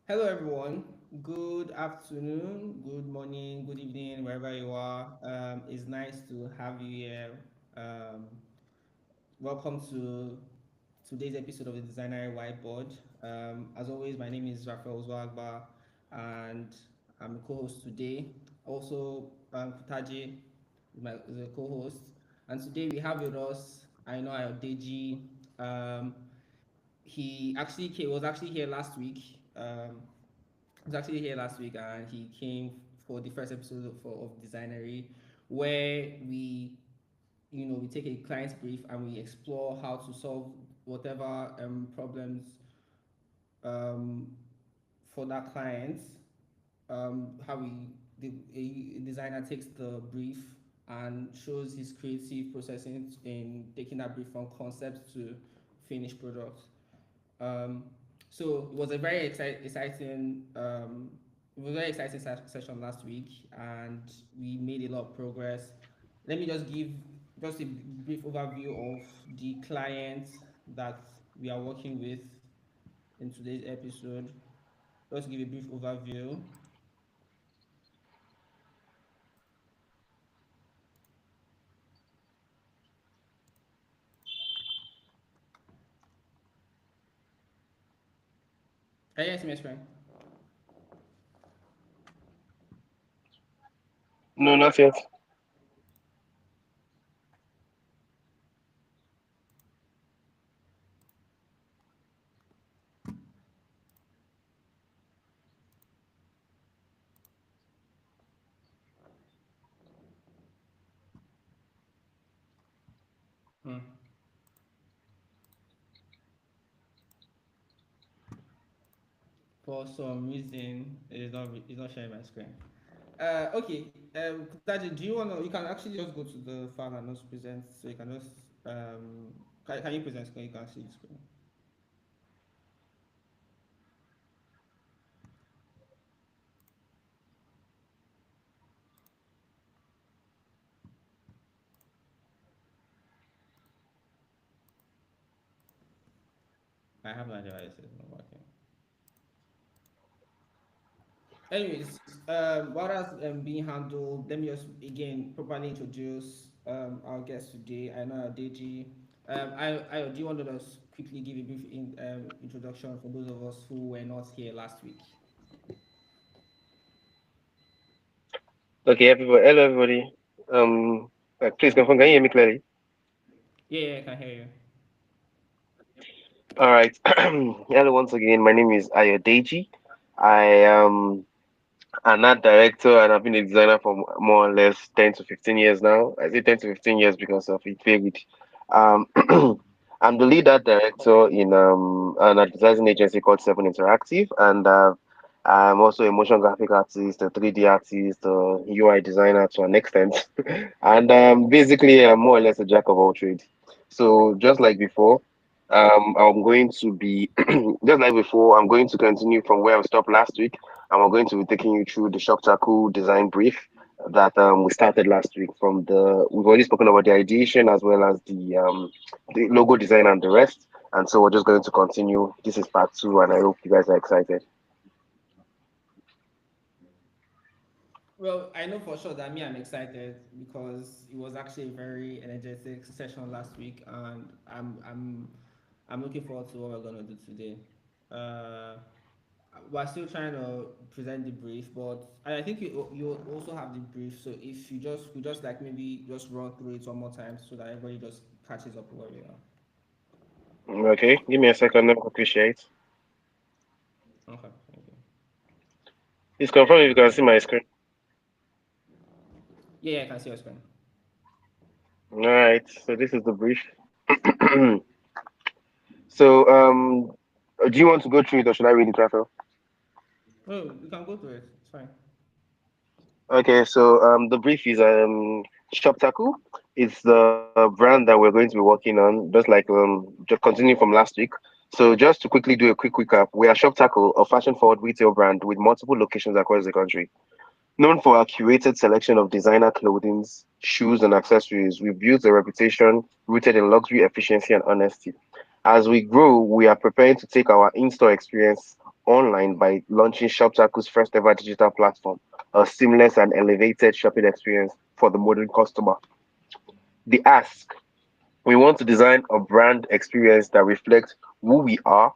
Hello, everyone. Good afternoon, good morning, good evening, wherever you are. It's nice to have you here. Um, Welcome to today's episode of the Designer Whiteboard. As always, my name is Rafael Zwagba, and I'm a co-host today. Also, Kutaji is a co-host, and today we have with us Aina Ayodeji. Um, he was actually here last week. He was actually here last week, and he came for the first episode of Designery, where we take a client's brief and we explore how to solve whatever problems um, for that client. How a designer takes the brief and shows his creative processing in taking that brief from concept to finished product. Um, so it was a very exciting session last week, and we made a lot of progress. Let me just give just a brief overview of the clients that we are working with in today's episode. Just give a brief overview. Yes, my friend. No, not yet. Hmm. For some reason, it's not sharing my screen. Okay. Kutaji, do you wanna? You can actually just go to the file and just present. So you can just can you present screen? You can see the screen. I have no idea why it says not working. Anyways, what else being handled? Let me just again properly introduce our guest today. I know Ayodeji. Do you want to just quickly give a brief introduction for those of us who were not here last week? Okay, everybody. Hello, everybody. Please confirm. Can you hear me clearly? Yeah, I can hear you. All right. Hello, once again. My name is Ayodeji. I am an art director, and I've been a designer for more or less 10 to 15 years now. I say 10 to 15 years because of it varied. Um, I'm the lead art director in an advertising agency called Seven Interactive, and I'm also a motion graphic artist, a 3D artist, a UI designer to an extent. And basically, I'm more or less a jack of all trades. So just like before, I'm going to be just like before. I'm going to continue from where I stopped last week, and we're going to be taking you through the shock tackle design brief that we started last week. We've already spoken about the ideation as well as the logo design and the rest. And so we're just going to continue. This is part two, and I hope you guys are excited. Well, I know for sure that me, I'm excited because it was actually a very energetic session last week, and I'm looking forward to what we're gonna do today. Uh, we're still trying to present the brief, but I think you also have the brief. So if you just like maybe just run through it one more time so that everybody just catches up where we are. Okay, give me a second. Let me quickly share it. Okay, thank you. Please confirm if you can see my screen. Yeah, I can see your screen. All right, so this is the brief. So, do you want to go through it or should I read it, Raphael? Oh, you can go through it. It's fine. Okay, so the brief is Shoptaku. It's the brand that we're going to be working on, just like just continuing from last week. So just to quickly do a quick recap, we are Shoptaku, a fashion-forward retail brand with multiple locations across the country. Known for our curated selection of designer clothing, shoes, and accessories, we've built a reputation rooted in luxury, efficiency, and honesty. As we grow, we are preparing to take our in-store experience online by launching ShopTaco's first ever digital platform, a seamless and elevated shopping experience for the modern customer. The ask: we want to design a brand experience that reflects who we are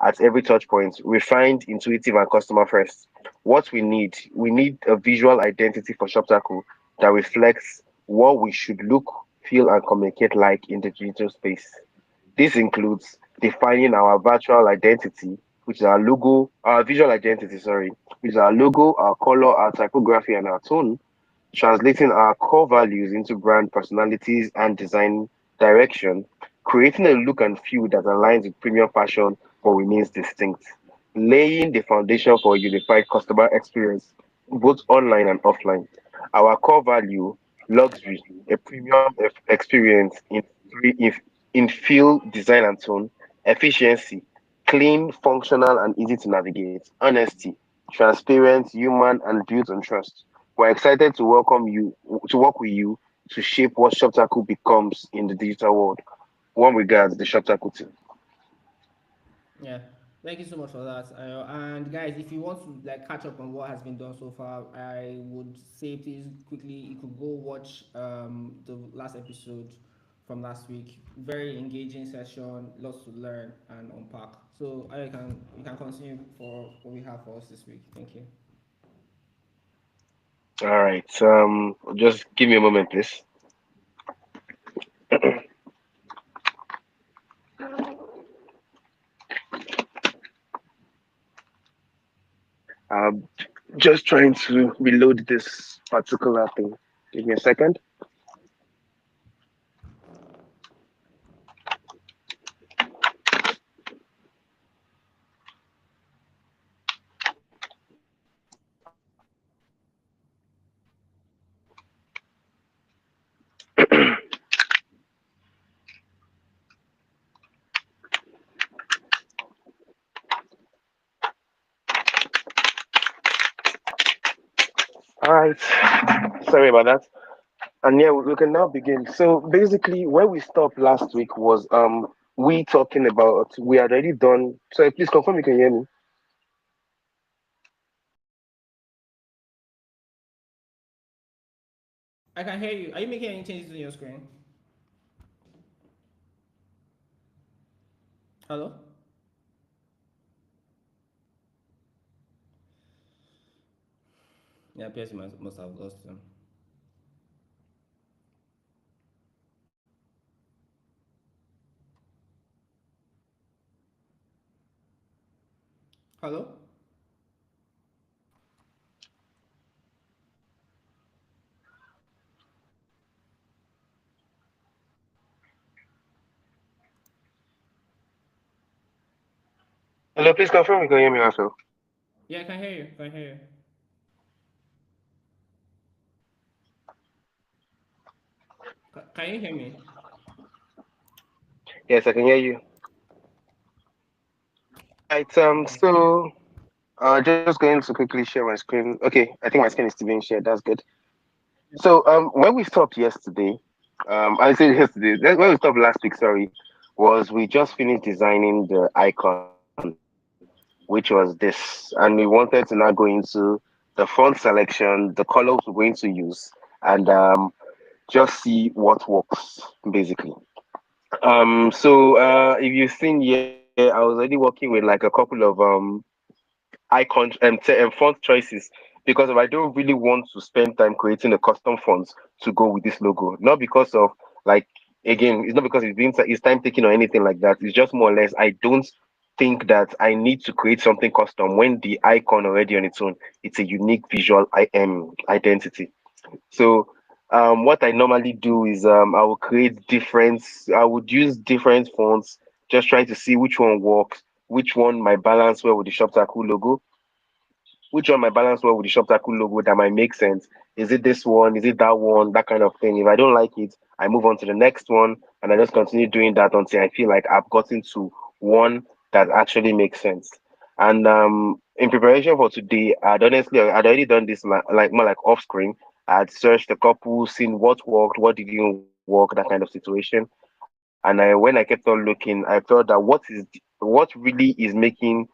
at every touch point, refined, intuitive, and customer first. What we need a visual identity for ShopTaco that reflects what we should look, feel, and communicate like in the digital space. This includes defining our virtual identity, which is our logo, our visual identity, sorry, which is our logo, our color, our typography, and our tone, translating our core values into brand personalities and design direction, creating a look and feel that aligns with premium fashion but remains distinct, laying the foundation for a unified customer experience, both online and offline. Our core value, luxury, a premium experience in feel, design, and tone, efficiency, clean, functional, and easy to navigate, honesty, transparent, human, and built on trust. We're excited to welcome you, to work with you to shape what ShopTaco becomes in the digital world. One regards, the ShopTaco team. Yeah, thank you so much for that. And guys, if you want to like catch up on what has been done so far, I would say please quickly you could go watch the last episode from last week. Very engaging session, lots to learn and unpack. So I can you can continue for what we have for us this week. Thank you. All right. Just give me a moment, please. I'm just trying to reload this particular thing. Give me a second. All right. Sorry about that. And yeah, we can now begin. So basically, where we stopped last week was we talking about we had already done. Sorry, please confirm you can hear me. I can hear you. Are you making any changes to your screen? Hello? Yeah, PS must have lost him. Hello? Hello, please confirm you can hear me also. Yeah, I can hear you. I can hear you. Can you hear me? Yes, I can hear you. Right. Okay. Just going to quickly share my screen. Okay, I think my screen is still being shared. That's good. So when we stopped yesterday, I said yesterday, when we stopped last week, sorry, was we just finished designing the icon, which was this, and we wanted to now go into the font selection, the colors we're going to use, and just see what works basically. If you've seen here, I was already working with like a couple of icon font choices because I don't really want to spend time creating a custom font to go with this logo. Not because of like again, it's not because it's time taking or anything like that. It's just more or less I don't think that I need to create something custom when the icon already on its own it's a unique visual identity. So what I normally do is I will create different. I would use different fonts, just trying to see which one works, which one might balance well with the ShopTaco logo, which one might balance well with the ShopTaco logo that might make sense. Is it this one? Is it that one? That kind of thing. If I don't like it, I move on to the next one, and I just continue doing that until I feel like I've gotten to one that actually makes sense. And in preparation for today, I'd already done this like more like off screen. I'd searched a couple, seen what worked, what didn't work, that kind of situation. And when I kept on looking, I felt that what really is making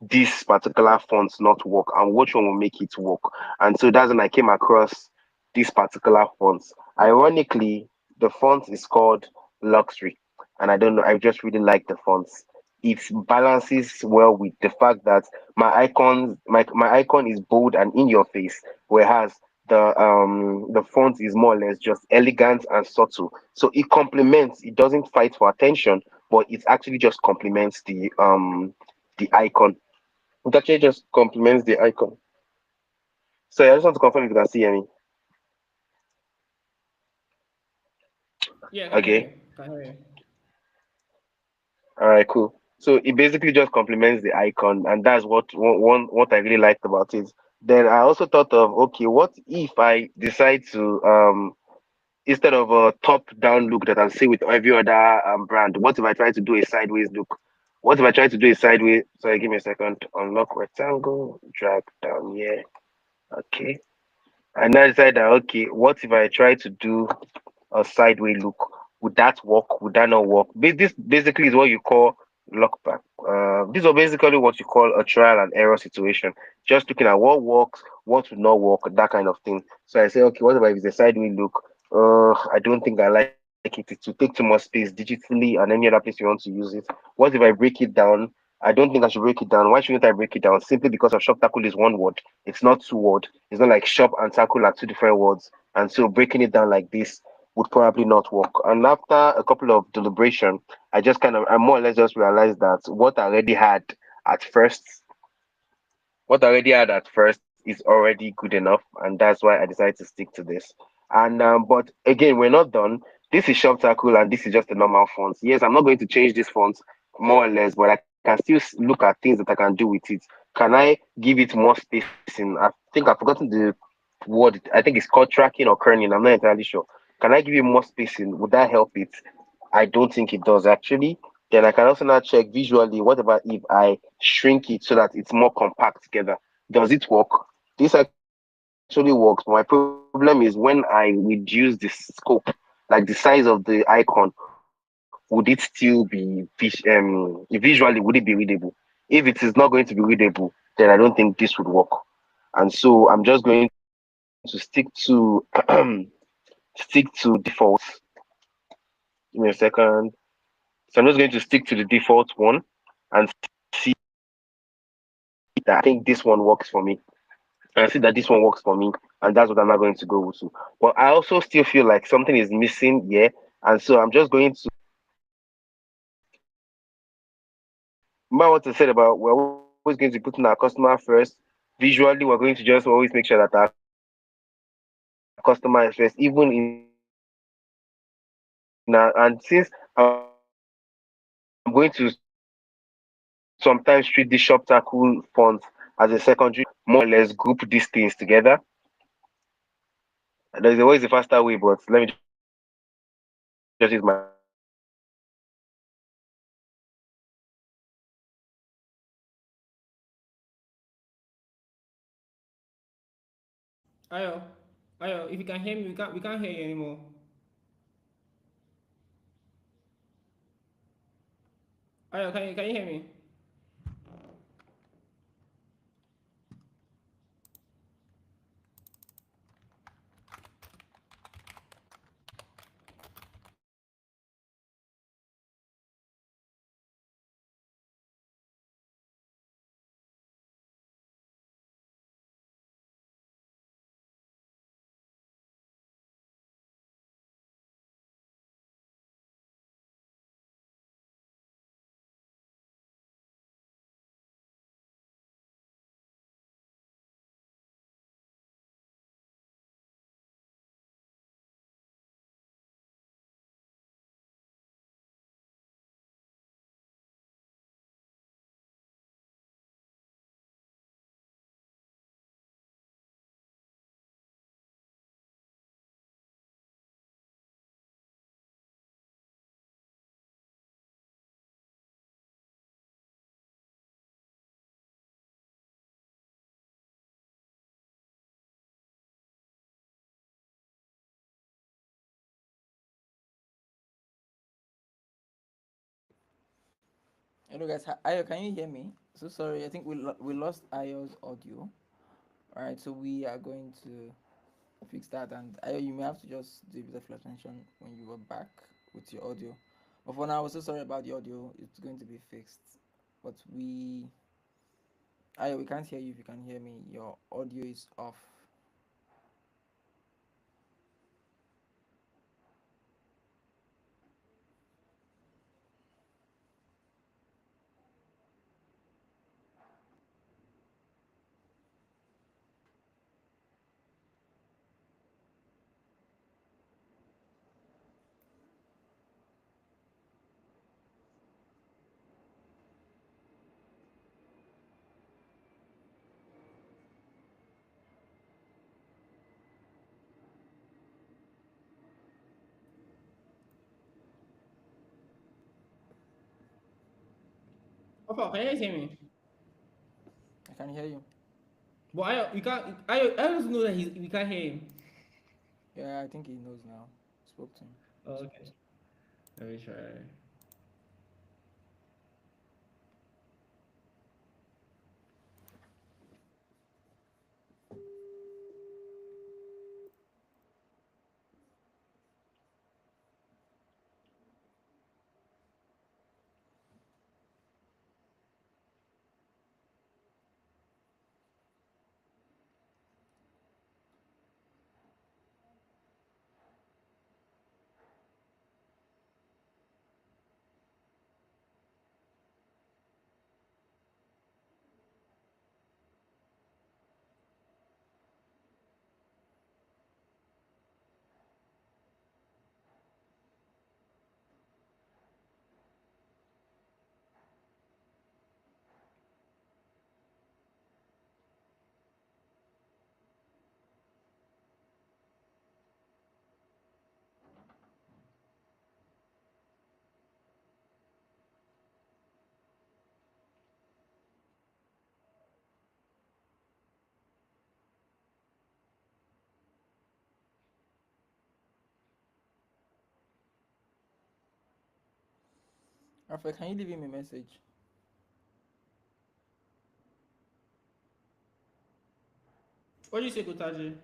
this particular font not work and which one will make it work. And so that's when I came across this particular font. Ironically, the font is called Luxury, and I don't know, I just really like the fonts. It balances well with the fact that my icon is bold and in your face, whereas the font is more or less just elegant and subtle. So it complements, it doesn't fight for attention, but it actually just complements the icon. It actually just complements the icon. So I just want to confirm if you can see me. Yeah, I can hear you. Okay. Can hear you. All right. Cool. So it basically just complements the icon, and that's what I really liked about it. Then I also thought of, okay, what if I decide to instead of a top down look that I see with every other brand, what if I try to do a sideways look? What if I try to do a sideways? Sorry, give me a second. Unlock rectangle, drag down here. Okay. And now I decided that, okay, what if I try to do a sideway look? Would that work? Would that not work? This basically is what you call lock back. These are basically what you call a trial and error situation. Just looking at what works, what would not work, that kind of thing. So I say, okay, what if it's a sideway look? I don't think I like it. It will take too much space digitally and any other place you want to use it. What if I break it down? I don't think I should break it down. Why shouldn't I break it down? Simply because of shop tackle is one word. It's not two word. It's not like shop and tackle are two different words. And so breaking it down like this would probably not work. And after a couple of deliberation, I more or less just realized that at first, what I already had at first is already good enough, and that's why I decided to stick to this. And but again, we're not done. This is Shop Tackle, and this is just a normal font. Yes, I'm not going to change this font more or less, but I can still look at things that I can do with it. Can I give it more spacing? I think I've forgotten the word. I think it's called tracking or kerning. I'm not entirely sure. Can I give it more spacing? Would that help it? I don't think it does actually. Then I can also now check visually. What about if I shrink it so that it's more compact together? Does it work? This actually works, but my problem is when I reduce the scope, like the size of the icon, would it still be visually, would it be readable? If it is not going to be readable, then I don't think this would work. And so I'm just going to stick to default. Give me a second. So I'm just going to stick to the default one and see that I think this one works for me. And I see that this one works for me, and that's what I'm not going to go with. But I also still feel like something is missing here, and so I'm just going to. Remember what I said about we're always going to be putting our customer first. Visually, we're going to just always make sure that our customer is first, even in our and since I'm going to sometimes treat the shop tackle fonts as a secondary look, what if I more or less group these things together? There's always a faster way, but let me just use my Ayo, Ayo, if you can hear me, we can't hear you anymore. Ayo, can you hear me? Hello guys, Ayo, can you hear me? So sorry, I think we lost Ayo's audio. All right, so we are going to fix that, and Ayo, you may have to just do a bit of explanation when you are back with your audio. But for now, we're so sorry about the audio. It's going to be fixed. But Ayo, we can't hear you. If you can hear me, your audio is off. Papa, can you hear me? I can hear you. But you can't. I don't know that we can't hear him. Yeah, I think he knows now. Spoke to him. Oh, okay. Let me try. Rafael, can you leave him a message? What do you say, Kotaji?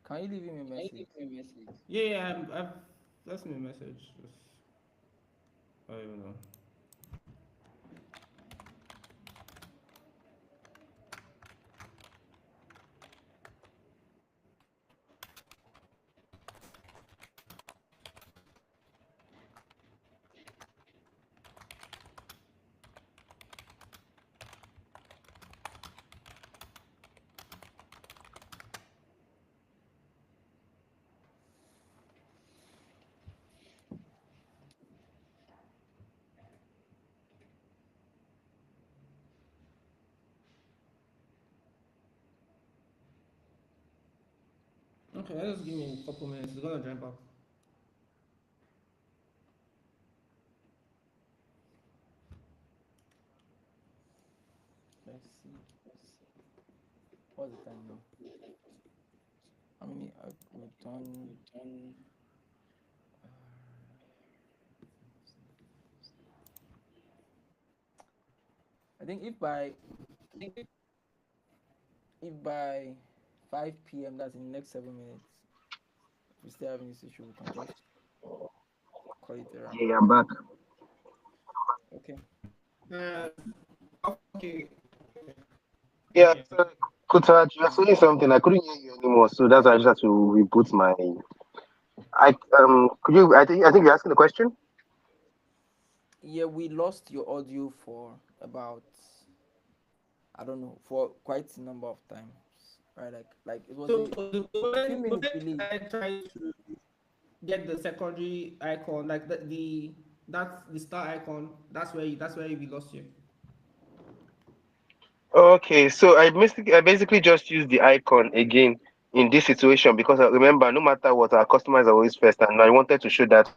Can you leave him a Can you message? leave me a message? Yeah, yeah, I've left me a message. Just, I don't even know. Okay, just give me a couple minutes. It's gonna jump up. Let's see. What's the time now? How many? We've done. We've done. I think I think it- if by 5 p.m. that's in the next 7 minutes. If we still having this issue, we can just call it a wrap. Yeah, I'm back. Okay. Uh, okay. Yeah, Okay. so Kutaraj, you're saying something. I couldn't hear you anymore, so that's why I just had to reboot my. Could you? I think you're asking the question. Yeah, we lost your audio for about, I don't know, for quite a number of times. Right, like it was So a the few minutes when delay. I tried to get the secondary icon, like the that's the star icon. That's where we lost you. Okay, so I basically just use the icon again in this situation because remember, no matter what, our customers are always first, and I wanted to show that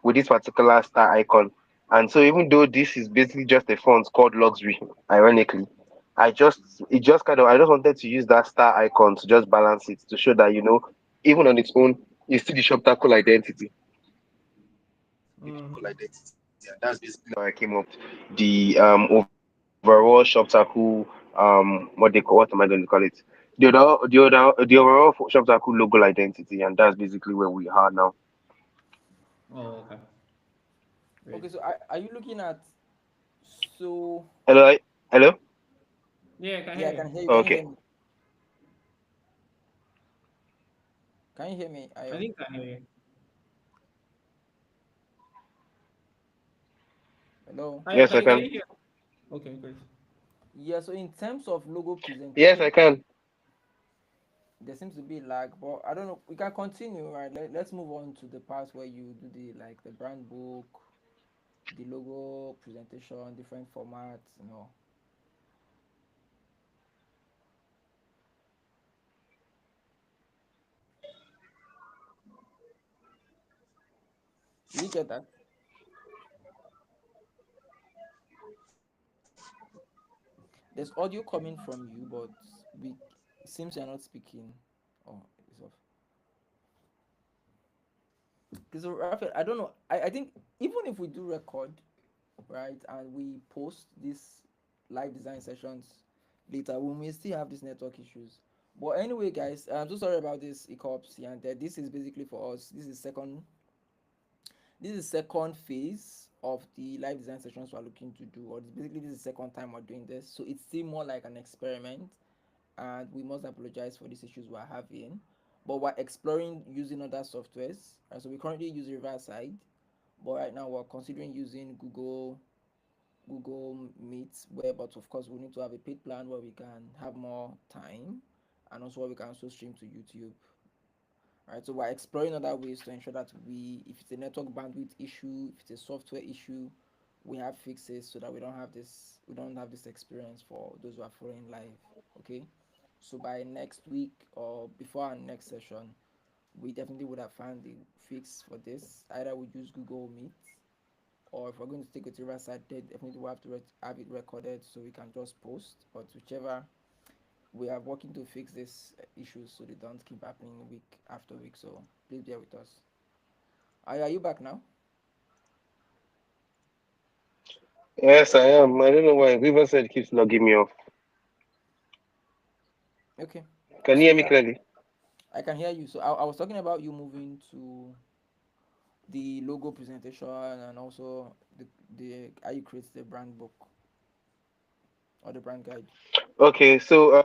with this particular star icon. And so even though this is basically just a font called luxury, ironically, I just wanted to use that star icon to just balance it to show that even on its own, it's still the shop identity. Mm. the overall shop taku what am I going to call it? The overall shop taku logo identity, and that's basically where we are now. Oh, okay. Great. Okay, so are you looking at, so Hello, hello. Yeah, I can yeah, hear I you. can hear you. Can you Okay. hear me? Can you hear me, I Ayo? think I can hear you. Hello? Yes, I Can can. you hear? Okay, great. Yeah, so in terms of logo Yes, I presentation, can. there seems to be lag, but I don't know. We can continue, right? Let's move on to the part where you do the brand book, the logo presentation, different formats, Did you get that? There's audio coming from you, but we it seems you're not speaking. Oh, it's off. Okay, so Raphael, I don't know. I think even if we do record, right, and we post these live design sessions later, we may still have these network issues. But anyway, guys, I'm so sorry about this hiccups here and there. This is basically for us. This is second phase of the live design sessions we're looking to do, or basically this is the second time we're doing this. So it's still more like an experiment, and we must apologize for these issues we're having. But we're exploring using other softwares. Right? So we currently use Riverside, but right now we're considering using Google Meet, where but of course we need to have a paid plan where we can have more time, and also where we can also stream to YouTube. Right, so we're exploring other ways to ensure that if it's a network bandwidth issue, if it's a software issue, we have fixes so that we don't have this experience for those who are following live. Okay, so by next week or before our next session, we definitely would have found the fix for this. Either we use Google Meet, or if we're going to take it to Riverside, then definitely we have to have it recorded so we can just post. But whichever, we are working to fix these issues so they don't keep happening week after week. So please bear with us. Are you back now? Yes, I am. I don't know why Riverside keeps logging me off. Okay. Can you So hear me yeah, clearly? I can hear you. So I was talking about you moving to the logo presentation, and also the how you create the brand book or the brand guide. Okay, so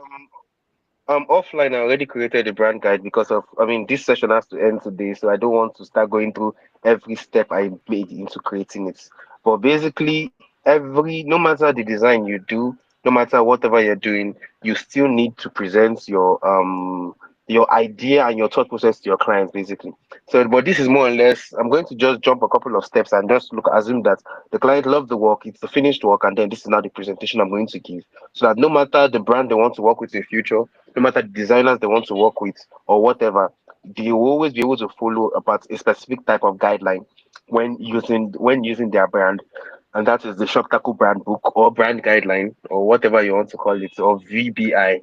offline. I already created a brand guide because of. I mean, this session has to end today, so I don't want to start going through every step I made into creating it. But basically, no matter the design you do, no matter whatever you're doing, you still need to present your idea and your thought process to your clients, basically. So, but this is more or less. I'm going to just jump a couple of steps and just assume that the client loved the work, it's the finished work, and then this is now the presentation I'm going to give, so that no matter the brand they want to work with in the future, no matter the designers they want to work with or whatever, they will always be able to follow about a specific type of guideline when using their brand, and that is the Shop Taco brand book or brand guideline or whatever you want to call it, or VBI.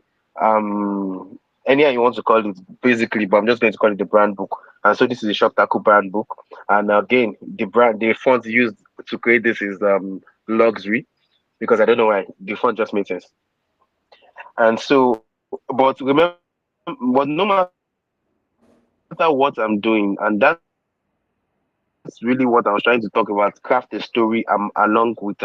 Anyhow you want to call it, basically, but I'm just going to call it the brand book. And so this is the Shop Taco brand book, and again, the font used to create this is luxury, because I don't know why the font just made sense. And so, but no matter what I'm doing, and that's really what I was trying to talk about, craft a story along with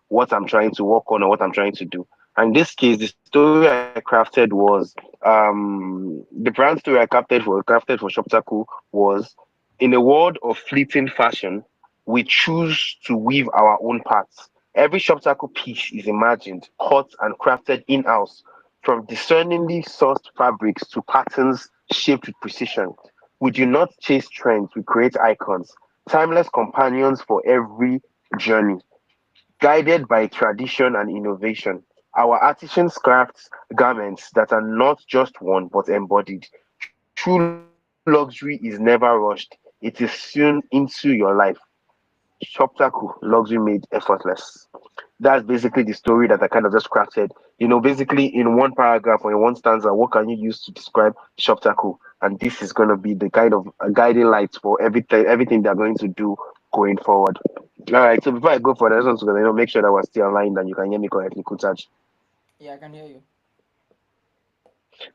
what I'm trying to work on or what I'm trying to do. And in this case, the story I crafted was the brand story I crafted for Shoptaku was, in a world of fleeting fashion, we choose to weave our own parts. Every Shoptaku piece is imagined, cut, and crafted in-house, from discerningly sourced fabrics to patterns shaped with precision. We do not chase trends, we create icons, timeless companions for every journey, guided by tradition and innovation. Our artisans crafts garments that are not just worn but embodied. True luxury is never rushed, it is sewn into your life. Shoptaku, luxury made effortless. That's basically the story that I kind of just crafted. Basically in one paragraph or in one stanza, what can you use to describe Shoptaku? And this is going to be the kind of guiding light for everything they're going to do going forward. All right. So before I go for the next one, make sure that we're still aligned and you can hear me correctly, Kutaj. Yeah, I can hear you.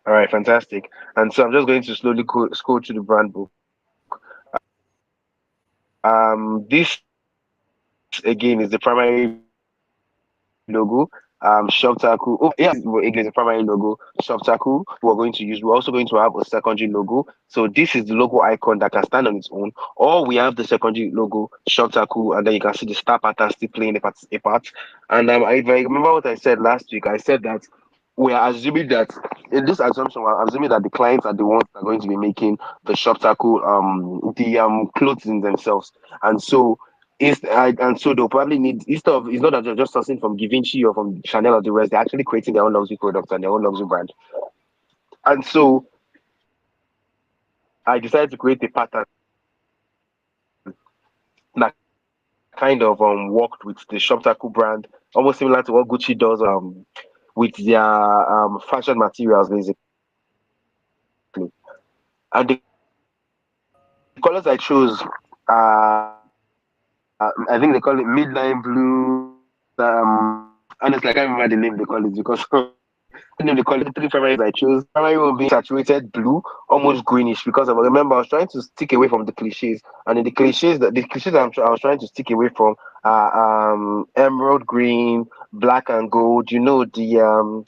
All right, fantastic. And so I'm just going to slowly scroll through the brand book. This again is the primary logo. Shop Taku. Oh, again is the primary logo. Shop Taku. We're going to use. We're also going to have a secondary logo. So this is the logo icon that can stand on its own, or we have the secondary logo Shop Taku, and then you can see the star pattern still playing a part. And if I remember what I said last week, I said that we are assuming that in this assumption, we're assuming that the clients are the ones that are going to be making the Shop Taku the clothing themselves, and so and so they'll probably need instead of it's not that they're just sourcing from Givenchy or from Chanel or the rest, they're actually creating their own luxury products and their own luxury brand. And so I decided to create a pattern that kind of worked with the Shoptaku brand, almost similar to what Gucci does with their fashion materials basically. And the colors I chose I think they call it midnight blue. Honestly, I can't remember the name because I forgot the name they call it because I forgot the name they call it. The three primary colors I chose. The primary one being saturated blue, almost greenish. Because I remember I was trying to stick away from the cliches, and in the cliches I was trying to stick away from are emerald green, black and gold. You know the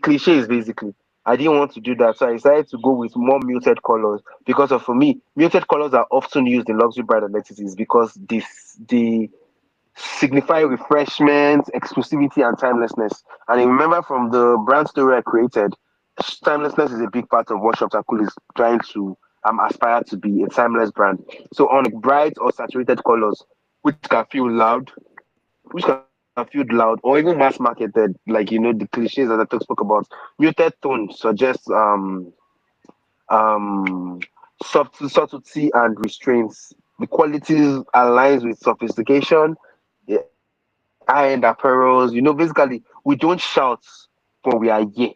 cliches basically. I didn't want to do that, so I decided to go with more muted colors because of for me, muted colors are often used in luxury brand identities because they signify refreshment, exclusivity, and timelessness. And I remember from the brand story I created, timelessness is a big part of what Shoptacool is trying to aspire to be a timeless brand. So on bright or saturated colors, which can feel loud, or even mass marketed, like the cliches that I spoke about. Muted tone suggests um subtlety and restraints. The qualities aligns with sophistication, high-end apparels. Basically, we don't shout, but we are here.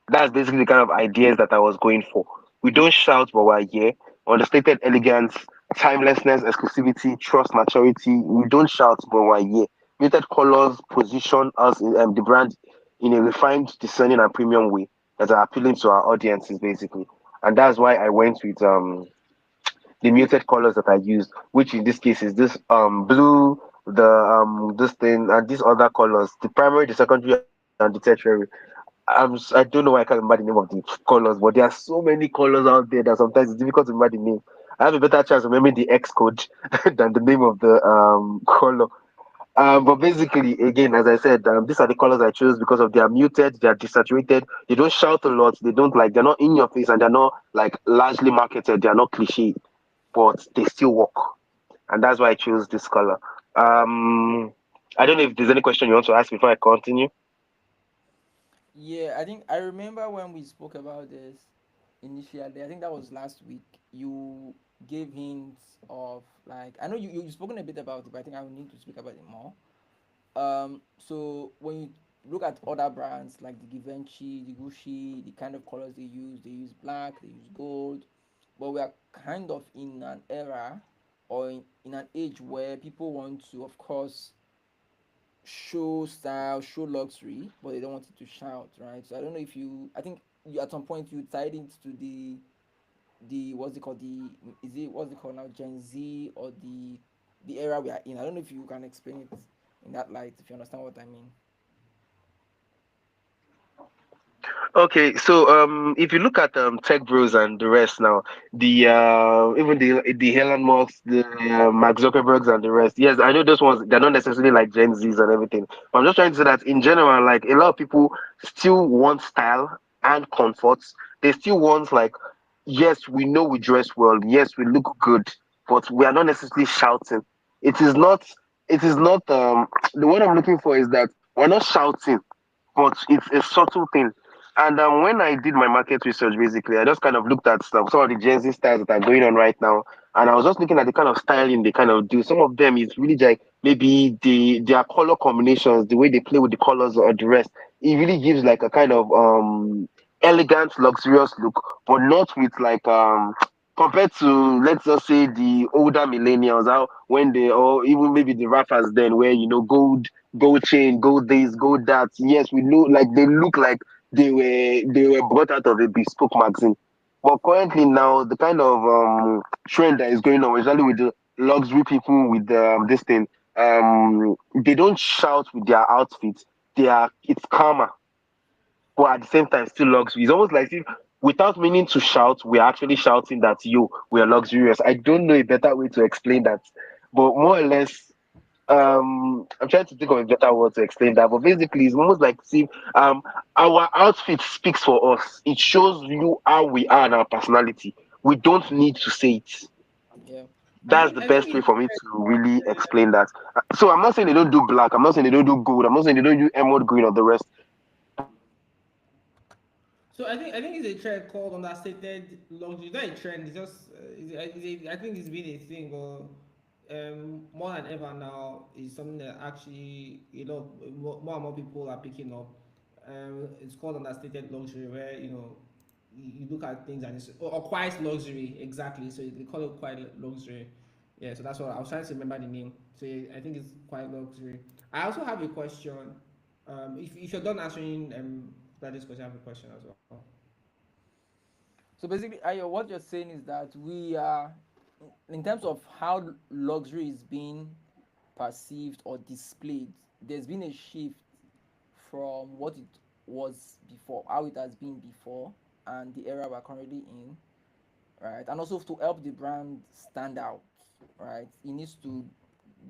That's basically the kind of ideas that I was going for. We don't shout, but we're here. Understated elegance, timelessness, exclusivity, trust, maturity. We don't shout, but we're here. Muted colors position us in the brand in a refined, discerning, and premium way that are appealing to our audiences, basically. And that's why I went with the muted colors that I used, which in this case is this blue, the this thing, and these other colors, the primary, the secondary, and the tertiary. I don't know why I can't remember the name of the colors, but there are so many colors out there that sometimes it's difficult to remember the name. I have a better chance of remembering the X code than the name of the color. But basically, again, as I said, these are the colors I chose because of they are muted, they are desaturated, they don't shout a lot, they don't like, they're not in your face, and they're not like largely marketed, they are not cliche, but they still work, and that's why I chose this color. Um, I don't know if there's any question you want to ask before I continue. Yeah, I think I remember when we spoke about this initially. I think that was last week. You gave hints of like I know you've spoken a bit about it, but I think I will need to speak about it more. So when you look at other brands like the Givenchy, the Gucci, the kind of colors they use black, they use gold, but we are kind of in an era or in an age where people want to, of course, show style, show luxury, but they don't want it to shout, right? So I don't know if you. I think you at some point you tied it to the what's it called the is it what's it called now Gen Z or the era we are in. I don't know if you can explain it in that light if you understand what I mean. Okay, so if you look at Tech Bros and the rest now, the even the Elon Musk, the Mark Zuckerbergs and the rest. Yes, I know those ones. They're not necessarily like Gen Zs and everything. But I'm just trying to say that in general, like a lot of people still want style and comforts. They still want like, yes, we know we dress well. Yes, we look good, but we are not necessarily shouting. It is not. It is not. The word I'm looking for is that we're not shouting, but it's a subtle thing. And when I did my market research, basically, I just kind of looked at some of the Gen Z styles that are going on right now, and I was just looking at the kind of styling they kind of do. Some of them is really like maybe their color combinations, the way they play with the colors or the rest. It really gives like a kind of elegant, luxurious look, but not with like compared to, let's just say, the older millennials, how when they, or even maybe the rappers then, where gold chain, gold this, gold that. Yes, we know, like they look like they were brought out of a bespoke magazine. But currently now, the kind of trend that is going on, especially with the luxury people with this thing, they don't shout with their outfits. It's calmer, but at the same time still luxury. It's almost like if, without meaning to shout, we're actually shouting that yo, we're luxurious. I don't know a better way to explain that, but more or less, I'm trying to think of a better word to explain that. But basically, it's almost like, see, our outfit speaks for us. It shows you how we are and our personality. We don't need to say it. Yeah. That's the I think best way it's for me to really explain that. So I'm not saying they don't do black. I'm not saying they don't do gold. I'm not saying they don't do emerald green or the rest. so. I think it's a trend called understated luxury. It's not a trend. It's just I think it's been a thing, but more than ever now is something that actually more and more people are picking up. It's called understated luxury, where you look at things and it's or quiet luxury exactly. So they call it quiet luxury. Yeah, so that's what I was trying to remember the name. So yeah, I think it's quiet luxury. I also have a question. If you're done answering this question, I have a question as well. So basically, Ayo, what you're saying is that we are, in terms of how luxury is being perceived or displayed, there's been a shift from what it was before, how it has been before, and the era we're currently in, right? And also to help the brand stand out, right? It needs to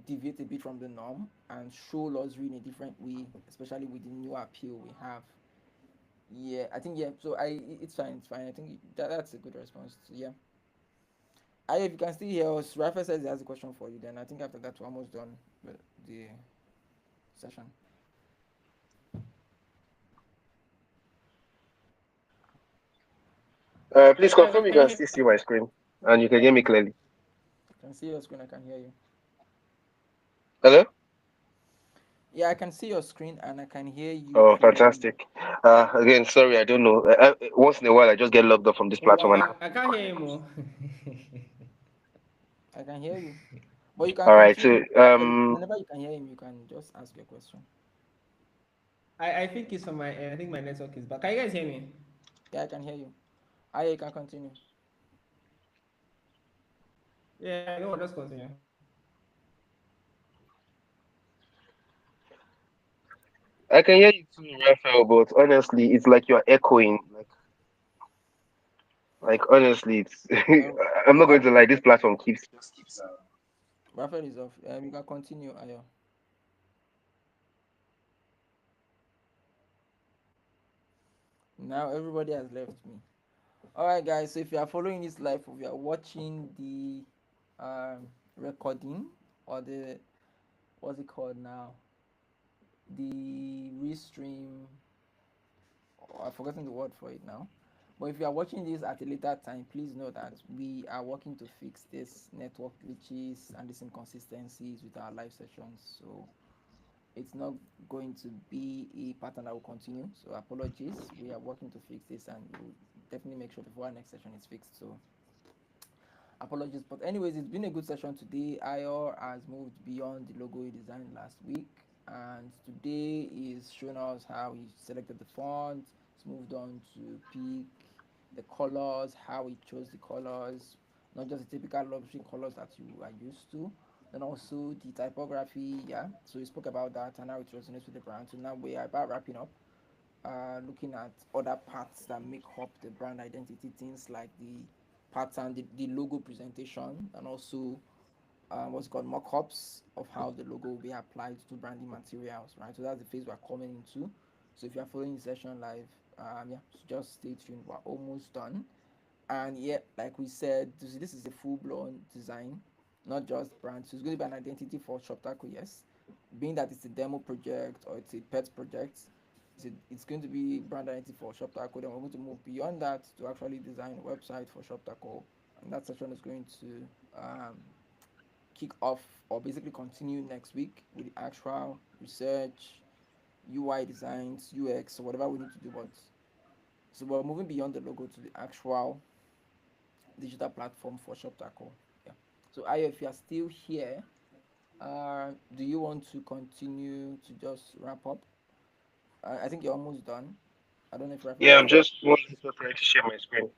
deviate a bit from the norm and show luxury in a different way, especially with the new appeal we have. Yeah, I think, yeah. So it's fine, it's fine. I think that's a good response. So, yeah. I If you can still hear us, Rafa says he has a question for you. Then I think after that we're almost done with the session. Please confirm you Can can you hear? still see my screen and you can hear me clearly. I can see your screen. I can hear you. Hello? Yeah, I can see your screen and I can hear you Oh, clearly. fantastic. Again, sorry, I don't know. Once in a while, I just get logged off from this Oh, platform. And I can't hear him. Oh. I can hear you, but you can all right, so continue. Whenever you can hear him, you can just ask your question. I think it's on my end. I think my network is back. Can you guys hear me? Yeah, I can hear you. You can continue. Yeah, no, just continue. I can hear you too, Raphael, but honestly, it's like you're echoing. Like honestly, it's I'm not going to lie. This platform keeps just keeps. Raphael is off. You can continue, Ayo. Now everybody has left me. All right, guys. So if you are following this live, if you are watching the recording or the what's it called now, the restream. I've forgotten the word for it now. But if you are watching this at a later time, please know that we are working to fix this network glitches and these inconsistencies with our live sessions. So it's not going to be a pattern that will continue. So apologies. We are working to fix this and we'll definitely make sure before our next session is fixed. So apologies. But anyways, it's been a good session today. IR has moved beyond the logo he designed last week, and today is showing us how he selected the font. He's moved on to pick the colors, how he chose the colors, not just the typical luxury colors that you are used to. Then also the typography, yeah. So he spoke about that and how it resonates with the brand. So now we are about wrapping up, looking at other parts that make up the brand identity, things like the pattern, the logo presentation, and also what's called mock-ups of how the logo will be applied to branding materials, right? So that's the phase we're coming into. So if you're following the session live, yeah, so just stay tuned. We're almost done. And yeah, like we said, this is a full-blown design, not just brand. So it's going to be an identity for Shop Taco, yes. Being that it's a demo project or it's a pet project, it's going to be brand identity for Shop Taco. Then we're going to move beyond that to actually design a website for Shop Taco. And that session is going to kick off or basically continue next week with the actual research, UI designs, UX, or whatever we need to do. But so we're moving beyond the logo to the actual digital platform for shop tackle. Yeah. So Ayo, if you are still here, do you want to continue to just wrap up? I think you're almost done. I don't know if you're Yeah, finished. I'm just trying to share my screen.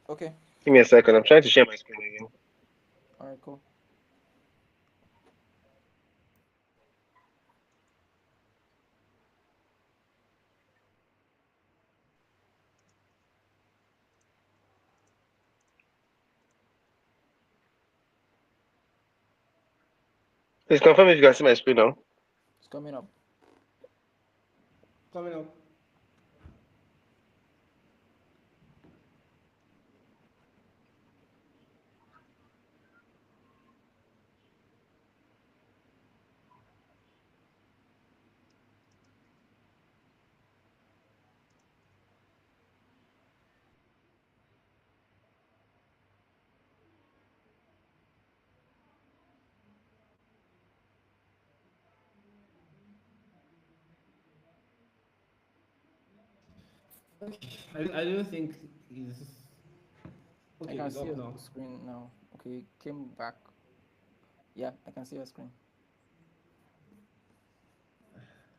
Okay. Give me a second. I'm trying to share my screen again. All right. Cool. Please confirm if you can see my screen now. It's coming up. Coming up. Okay. I don't think is I okay. can It's see up your now. screen now. Okay, came back. Yeah, I can see your screen.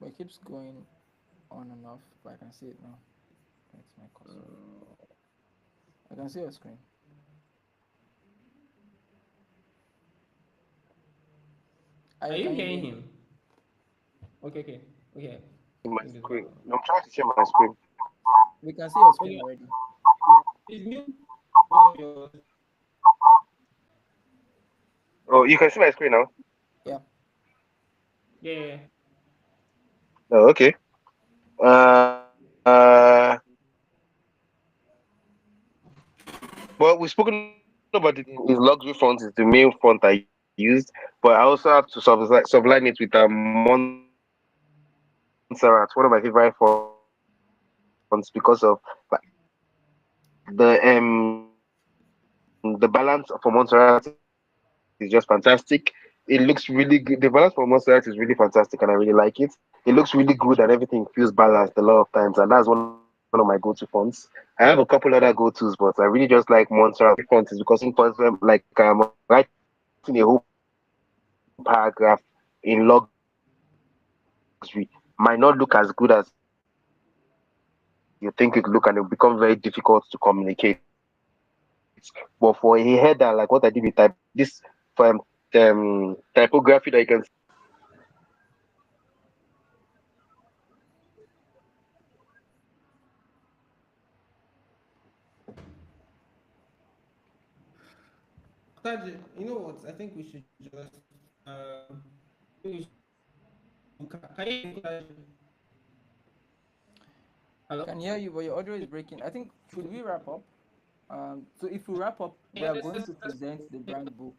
But it keeps going on and off, but I can see it now. It's my cursor. I can see your screen. Are Ayo, you can you hearing hear me? him? Okay, okay, okay. My I think it's back screen. now. I'm trying to share my screen. We can see your Okay, screen already. please mute one of your. Oh, you can see my screen now. Yeah. Yeah, yeah, yeah. Oh, okay. Uh, well, we've spoken about it. His luxury font is the main font I used, but I also have to subline it with Montserrat, one of my favorite fonts, because of like the balance for Montserrat is just fantastic. It looks really good. The balance for Montserrat is really fantastic, and I really like it. It looks really good and everything feels balanced a lot of times, and that's one of my go-to fonts. I have a couple other go-tos, but I really just like Montserrat. My favorite font is because in fonts like writing a whole paragraph in luxury might not look as good as you think it look, and it will become very difficult to communicate. But for a header, like what I did with typography, that you can see on this typography that you can see on my screen, Kaji, you know what? I think we should just maybe we should move. Can you hear me, Kaji? Hello? Can hear you, but your audio is breaking. I think should we wrap up? So if we wrap up, we Yeah, are let's going let's to let's present the brand book.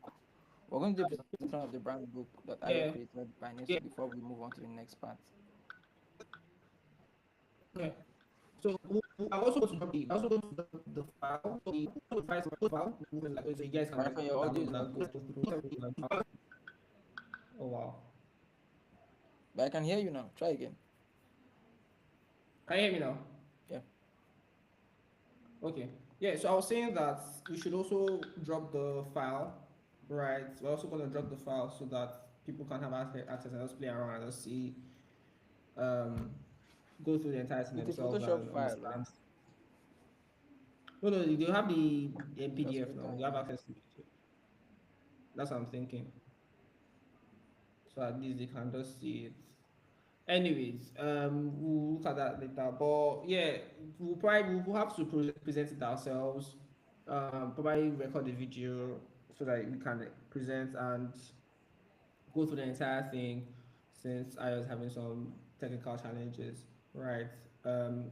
We're going to do a presentation of the brand book that Ayo yeah, created by yeah. next week before we move on to the next part. Okay. So I'm also going to drop the I'm also going to drop the file. So the file like so you guys can Right, like your audio is download not and go good, through. Oh wow. but I can hear you now. Try again. Can you hear me now? Yeah. Okay. Yeah, so I was saying that we should also drop the file, right? We're also going to drop the file so that people can have access and just play around and just see, um, go through the entire thing With a themselves Photoshop and file. understand. No, no, they have the Just PDF put now. down They your have name. access to it. That's what I'm thinking. So at least they can just see it. Anyways, we'll look at that later. But yeah, we'll have to present it ourselves. Probably record the video so that we can present and go through the entire thing since I was having some technical challenges. Right.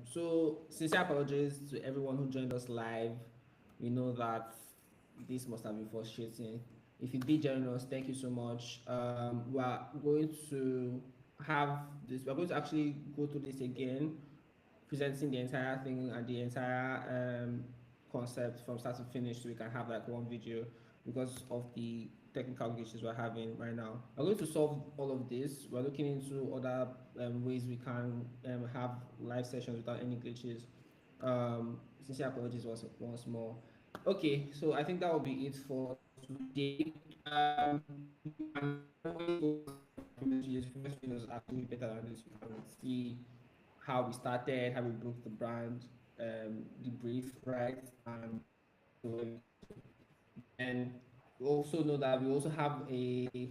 So sincere apologies to everyone who joined us live. We know that this must have been frustrating. If you did join us, thank you so much. We are going to have this. We're going to actually go through this again, presenting the entire thing and the entire concept from start to finish so we can have like one video because of the technical glitches we're having right now. We're going to solve all of this. We're looking into other ways we can have live sessions without any glitches. Sincere apologies once more. Okay, so I think that will be it for today. You can always go back to our previous videos. Previous videos are actually better than this. You can see how we started, how we broke the brand, the brief, right, and to where we got to. Then we also know that we also have a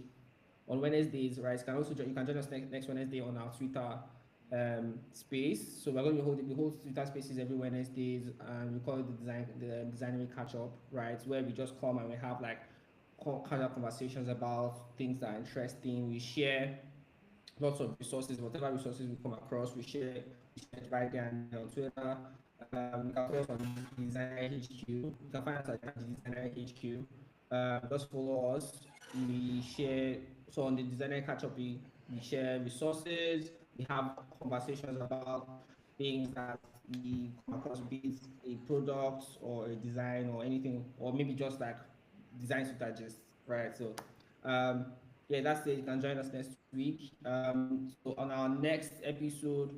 on Wednesdays, right? You can join us next Wednesday on our Twitter space. So we're going to we hold Twitter spaces every Wednesdays, and we call it the designing catch up, right? Where we just come and we have like kind of conversations about things that are interesting. We share lots of resources, whatever resources we come across, we share it right there and then on Twitter. You can follow us on Designer HQ. You can find us at Designer HQ. Just follow us. We share so on the Designer Catch Up. We share resources. We have conversations about things that we come across, be it a product or a design or anything, or maybe just like design to digest, right? So um, yeah, that's it. You can join us next week. So on our next episode,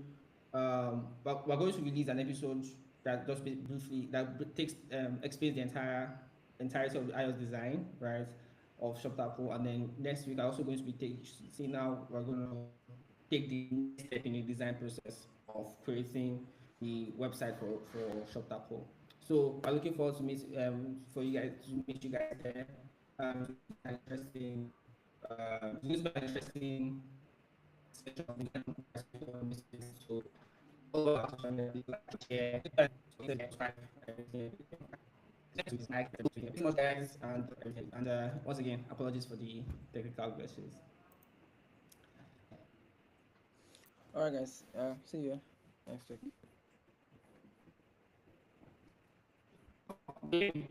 we're going to release an episode that just briefly takes explains the entirety of the iOS design, right, of ShopTaco. And then next week, I'm also going to be see now we're going to take the next step in the design process of creating the website for ShopTaco. So we're looking forward to meet you guys there. It's going to be an interesting it's going to be an interesting session. We can participate on this space. So all of our social media, like share, subscribe, everything. To dislike everything. Thank you so much, guys, and everything. And once again, apologies for the technical glitches. All right, guys. See you next week. Okay.